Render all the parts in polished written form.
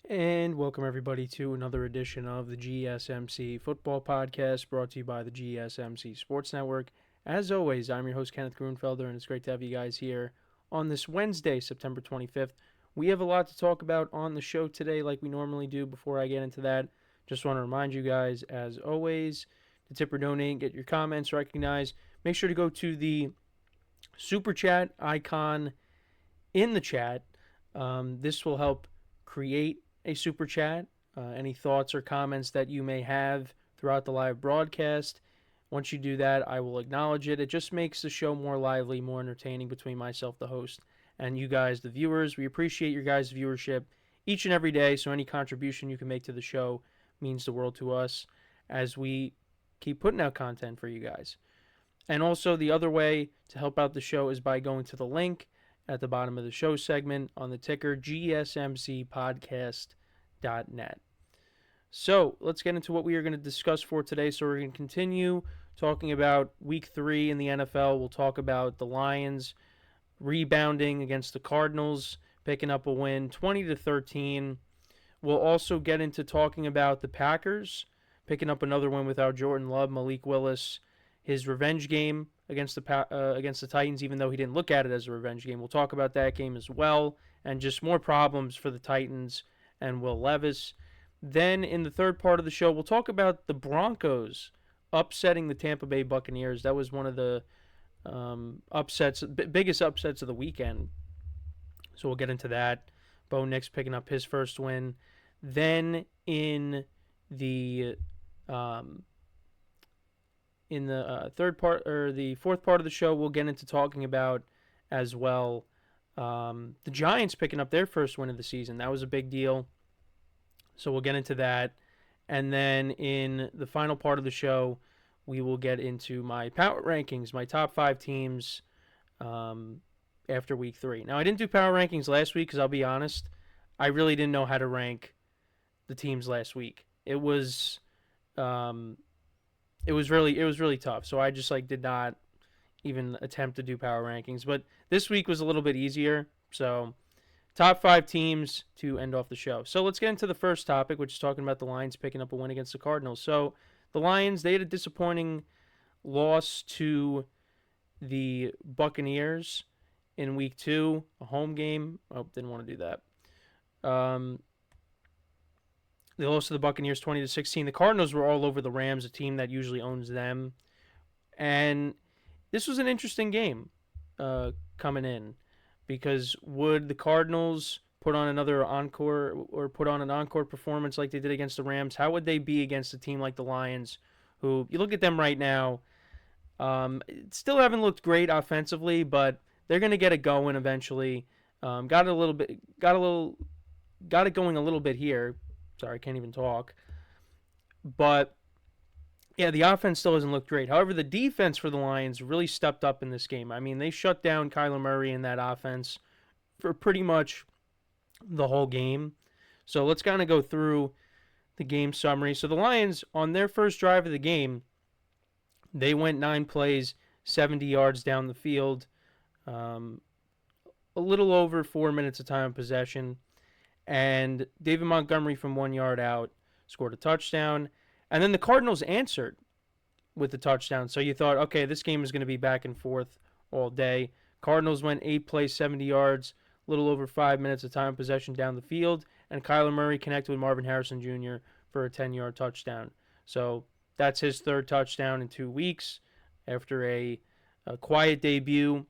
And welcome everybody to another edition of the GSMC Football Podcast brought to you by the GSMC Sports Network. As always, I'm your host Kenneth Grunfelder, and it's great to have you guys here on this Wednesday, September 25th. We have a lot to talk about on the show today, like we normally do. Before I get into that, just want to remind you guys, as always, to tip or donate, get your comments recognized. Make sure to go to the super chat icon in the chat. This will help create a super chat. Any thoughts or comments that you may have throughout the live broadcast. Once you do that, I will acknowledge it. It just makes the show more lively, more entertaining between myself, the host, and you guys, the viewers. We appreciate your guys' viewership each and every day, so any contribution you can make to the show means the world to us as we keep putting out content for you guys. And also, the other way to help out the show is by going to the link at the bottom of the show segment on the ticker GSMCPodcast.net. So let's get into what we are going to discuss for today. So we're going to continue talking about Week 3 in the NFL. We'll talk about the Lions rebounding against the Cardinals, picking up a win 20-13. We'll also get into talking about the Packers picking up another win without Jordan Love, Malik Willis, his revenge game against the Titans, even though he didn't look at it as a revenge game. We'll talk about that game as well, and just more problems for the Titans and Will Levis. Then in the third part of the show, we'll talk about the Broncos upsetting the Tampa Bay Buccaneers. That was one of the biggest upsets of the weekend. So we'll get into that. Bo Nix picking up his first win. Then in the third part or the fourth part of the show, we'll get into talking about as well the Giants picking up their first win of the season. That was a big deal. So we'll get into that. And then in the final part of the show, we will get into my power rankings, my top 5 teams after Week 3. Now, I didn't do power rankings last week because I'll be honest, I really didn't know how to rank the teams last week. It was really tough. So I just did not even attempt to do power rankings. But this week was a little bit easier. So top 5 teams to end off the show. So let's get into the first topic, which is talking about the Lions picking up a win against the Cardinals. So the Lions, they had a disappointing loss to the Buccaneers in Week 2, a home game. Oh, didn't want to do that. They lost to the Buccaneers 20-16. The Cardinals were all over the Rams, a team that usually owns them. And this was an interesting game coming in, because would the Cardinals put on another encore or put on an encore performance like they did against the Rams? How would they be against a team like the Lions, who you look at them right now, still haven't looked great offensively, but they're going to get it going eventually. Got it going a little bit here. Sorry, I can't even talk. But yeah, the offense still doesn't look great. However, the defense for the Lions really stepped up in this game. I mean, they shut down Kyler Murray in that offense for pretty much the whole game. So let's kind of go through the game summary. So the Lions, on their first drive of the game, they went 9 plays, 70 yards down the field, a little over 4 minutes of time of possession. And David Montgomery from 1 yard out scored a touchdown. And then the Cardinals answered with the touchdown. So you thought, okay, this game is going to be back and forth all day. Cardinals went 8 plays, 70 yards, a little over 5 minutes of time of possession down the field. And Kyler Murray connected with Marvin Harrison Jr. for a 10-yard touchdown. So that's his third touchdown in 2 weeks after a quiet debut.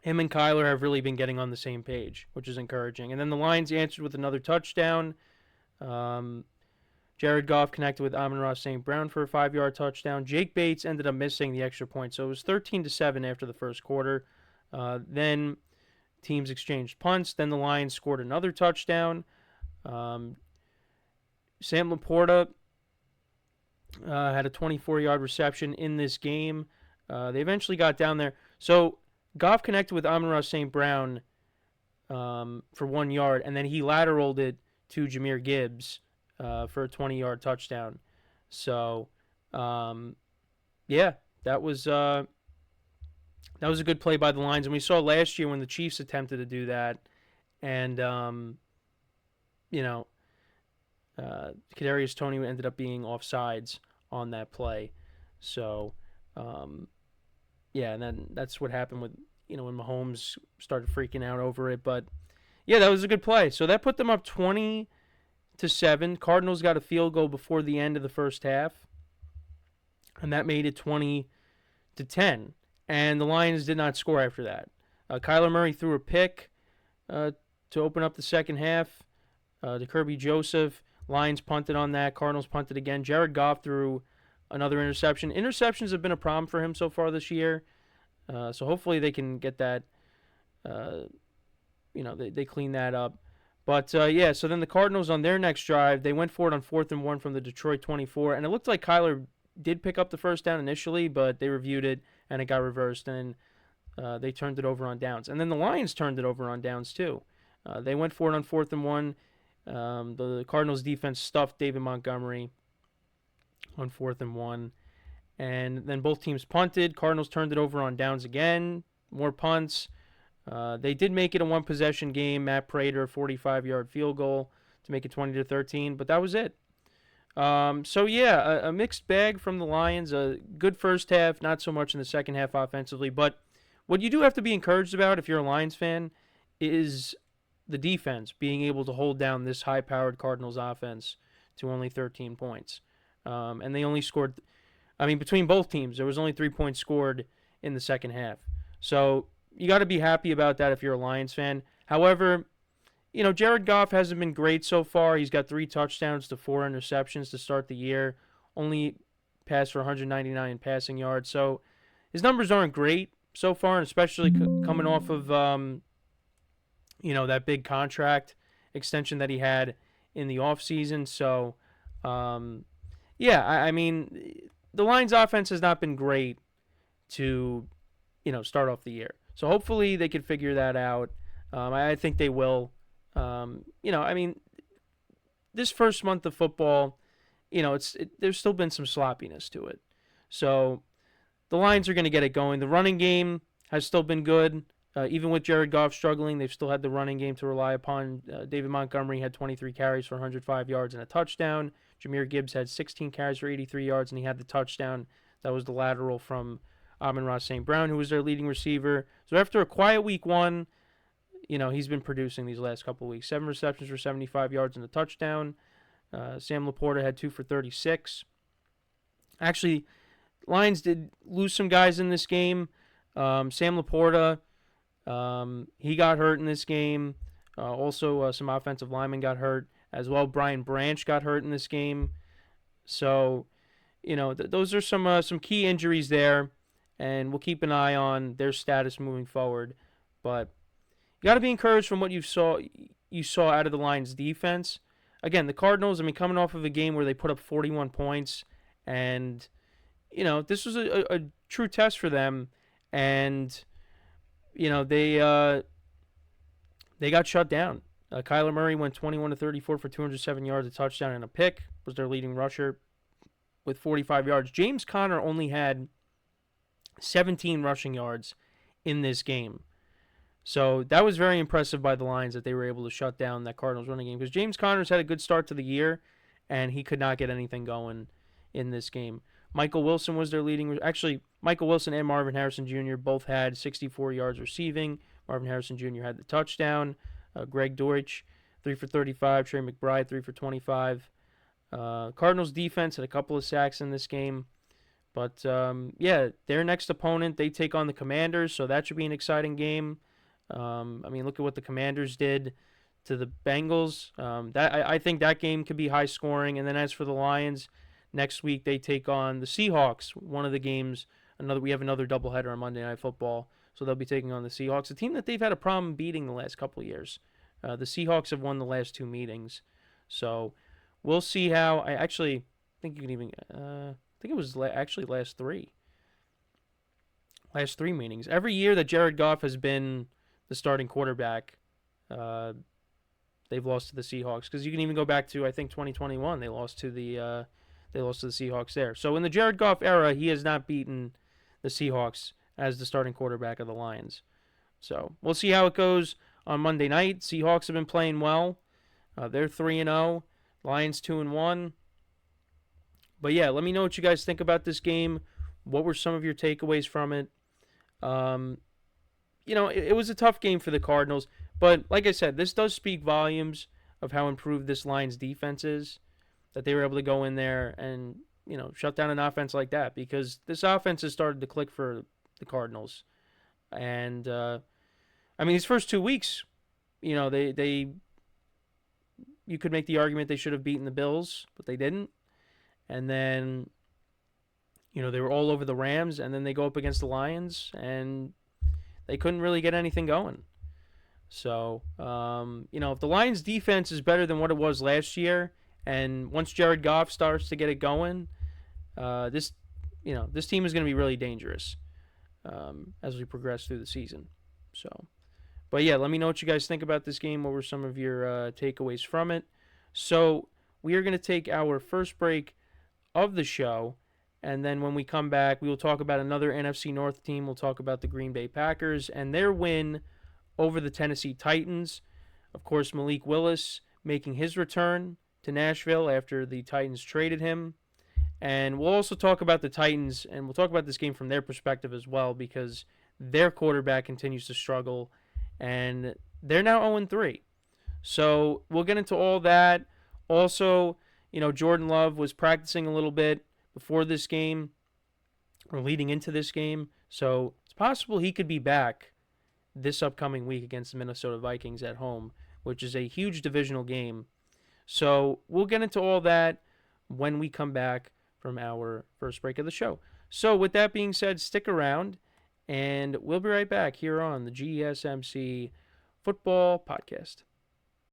Him and Kyler have really been getting on the same page, which is encouraging. And then the Lions answered with another touchdown. Jared Goff connected with AmonRaSt.Brown for a 5-yard touchdown. Jake Bates ended up missing the extra point, so it was 13-7 after the first quarter. Then teams exchanged punts. Then the Lions scored another touchdown. Sam Laporta had a 24-yard reception in this game. They eventually got down there. So Goff connected with AmonRaSt.Brown for 1 yard, and then he lateraled it to Jahmyr Gibbs for a 20-yard touchdown. So, yeah, that was a good play by the Lions. And we saw last year when the Chiefs attempted to do that, and you know, Kadarius Toney ended up being offsides on that play. So, um, yeah, and then that's what happened with, when Mahomes started freaking out over it. But yeah, that was a good play. So that put them up 20-7. Cardinals got a field goal before the end of the first half, and that made it 20-10. And the Lions did not score after that. Kyler Murray threw a pick to open up the second half to Kirby Joseph. Lions punted on that. Cardinals punted again. Jared Goff threw another interception. Interceptions have been a problem for him so far this year. So hopefully they can get that. They clean that up. But yeah, so then the Cardinals on their next drive, they went for it on 4th and 1 from the Detroit 24, and it looked like Kyler did pick up the first down initially, but they reviewed it and it got reversed, and they turned it over on downs. And then the Lions turned it over on downs too. They went for it on 4th and 1. The Cardinals defense stuffed David Montgomery on 4th and 1. And then both teams punted. Cardinals turned it over on downs again. More punts. They did make it a one-possession game. Matt Prater, 45-yard field goal to make it 20-13, but that was it. So yeah, a mixed bag from the Lions. A good first half, not so much in the second half offensively. But what you do have to be encouraged about if you're a Lions fan is the defense being able to hold down this high-powered Cardinals offense to only 13 points. And they only scored, between both teams, there was only 3 points scored in the second half. So you got to be happy about that if you're a Lions fan. However, Jared Goff hasn't been great so far. He's got 3 touchdowns to 4 interceptions to start the year. Only passed for 199 passing yards. So his numbers aren't great so far, and especially coming off of, that big contract extension that he had in the offseason. So, yeah, the Lions offense has not been great to, start off the year. So hopefully they can figure that out. I think they will. This first month of football, there's still been some sloppiness to it. So the Lions are going to get it going. The running game has still been good. Even with Jared Goff struggling, they've still had the running game to rely upon. David Montgomery had 23 carries for 105 yards and a touchdown. Jahmyr Gibbs had 16 carries for 83 yards, and he had the touchdown. That was the lateral from AmonRaSt.Brown, who was their leading receiver. So after a quiet week 1, he's been producing these last couple of weeks. 7 receptions for 75 yards and a touchdown. Sam Laporta had 2 for 36. Actually, Lions did lose some guys in this game. Sam Laporta, he got hurt in this game. Also, some offensive linemen got hurt as well. Brian Branch got hurt in this game. So, those are some key injuries there, and we'll keep an eye on their status moving forward. But you got to be encouraged from what you saw out of the Lions defense. Again, the Cardinals, coming off of a game where they put up 41 points, and this was a true test for them, and they got shut down. Kyler Murray went 21-34 for 207 yards, a touchdown, and a pick. Was their leading rusher with 45 yards. James Conner only had 17 rushing yards in this game. So that was very impressive by the Lions that they were able to shut down that Cardinals running game, because James Conner's had a good start to the year, and he could not get anything going in this game. Michael Wilson was their leading. Actually, Michael Wilson and Marvin Harrison Jr. both had 64 yards receiving. Marvin Harrison Jr. had the touchdown. Greg Deutsch, 3 for 35. Trey McBride, 3 for 25. Cardinals defense had a couple of sacks in this game. But, yeah, their next opponent, they take on the Commanders, so that should be an exciting game. Look at what the Commanders did to the Bengals. I think that game could be high scoring. And then as for the Lions, next week they take on the Seahawks. One of the games, we have another doubleheader on Monday Night Football, so they'll be taking on the Seahawks, a team that they've had a problem beating the last couple of years. The Seahawks have won the last 2 meetings, so we'll see how. I actually think you can even. I think it was actually last 3. Last 3 meetings. Every year that Jared Goff has been the starting quarterback, they've lost to the Seahawks. Because you can even go back to, I think, 2021. They lost to the Seahawks there. So in the Jared Goff era, he has not beaten the Seahawks as the starting quarterback of the Lions. So we'll see how it goes on Monday night. Seahawks have been playing well. They're 3-0. Lions 2-1. But yeah, let me know what you guys think about this game. What were some of your takeaways from it? Um, it was a tough game for the Cardinals, but like I said, this does speak volumes of how improved this Lions defense is. That they were able to go in there and shut down an offense like that, because this offense has started to click for the Cardinals. And I mean, these first 2 weeks, they you could make the argument they should have beaten the Bills, but they didn't. And then they were all over the Rams, and then they go up against the Lions, and they couldn't really get anything going. So, if the Lions' defense is better than what it was last year, and once Jared Goff starts to get it going, this team is going to be really dangerous as we progress through the season. So, but yeah, let me know what you guys think about this game. What were some of your takeaways from it? So, we are going to take our first break of the show, and then when we come back, we will talk about another NFC North team. We'll talk about the Green Bay Packers and their win over the Tennessee Titans. Of course, Malik Willis making his return to Nashville after the Titans traded him. And we'll also talk about the Titans, and we'll talk about this game from their perspective as well, because their quarterback continues to struggle, and they're now 0-3. So we'll get into all that. Also, Jordan Love was practicing a little bit before this game, or leading into this game. So it's possible he could be back this upcoming week against the Minnesota Vikings at home, which is a huge divisional game. So we'll get into all that when we come back from our first break of the show. So with that being said, stick around, and we'll be right back here on the GSMC Football Podcast.